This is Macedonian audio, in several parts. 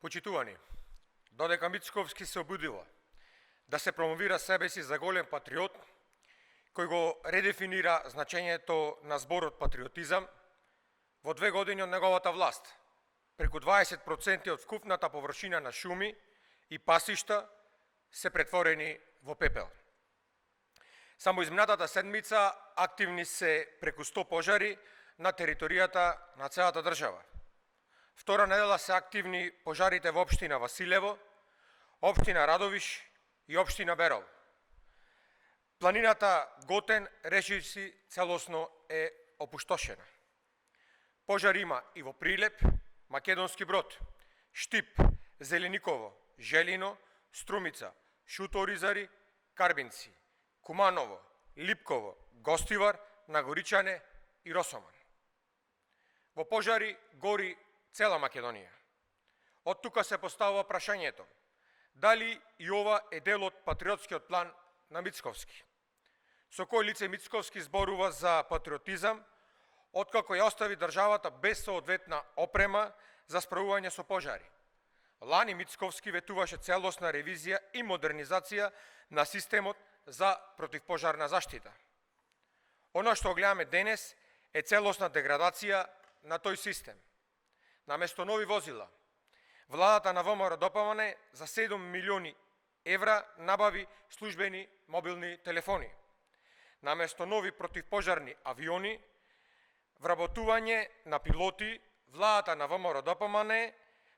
Почитувани, додека Мицковски се обидува да се промовира себе си за голем патриот, кој го редефинира значењето на зборот патриотизам, во 2 години од неговата власт, преку 20% од вкупната површина на шуми и пасишта се претворени во пепел. Само изминатата седмица активни се преку 100 пожари на територијата на целата држава. Втора недела се активни пожарите во општина Василево, општина Радовиш и општина Берол. Планината Готен речиси целосно е опуштошена. Пожар има и во Прилеп, Македонски Брод, Штип, Зелениково, Желино, Струмица, Шуторизари, Карбинци, Куманово, Липково, Гостивар, Нагоричане и Росоман. Во пожари гори цела Македонија. Од тука се поставува прашањето дали и ова е дел од патриотскиот план на Мицковски. Со кој лице Мицковски зборува за патриотизам, откако ја остави државата без соодветна опрема за справување со пожари. Лани Мицковски ветуваше целосна ревизија и модернизација на системот за противпожарна заштита. Оно што гледаме денес е целосна деградација на тој систем. Наместо нови возила, владата на ВМРО ДПМН за 7 милиони евра набави службени мобилни телефони. Наместо нови противпожарни авиони, вработување на пилоти, владата на ВМРО ДПМН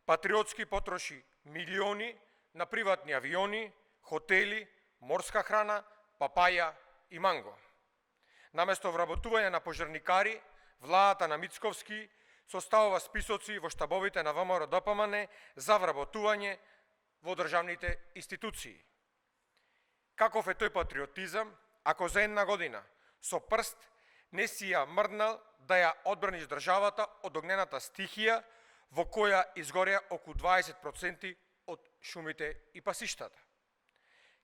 патриотски потроши милиони на приватни авиони, хотели, морска храна, папаја и манго. Наместо вработување на пожарникари, владата на Мицковски составува списоци во штабовите на ВМРО ДПМН за вработување во државните институции. Каков е тој патриотизам, ако за една година со прст не си ја мрднал да ја одбраниш државата од огнената стихија во која изгореа околу 20% од шумите и пасиштата?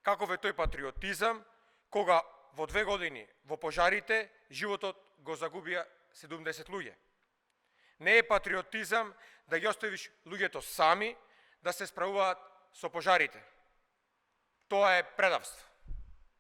Каков е тој патриотизам, кога во 2 години во пожарите животот го загубија 70 луѓе? Не е патриотизам да ги оставиш луѓето сами да се справуваат со пожарите. Тоа е предавство.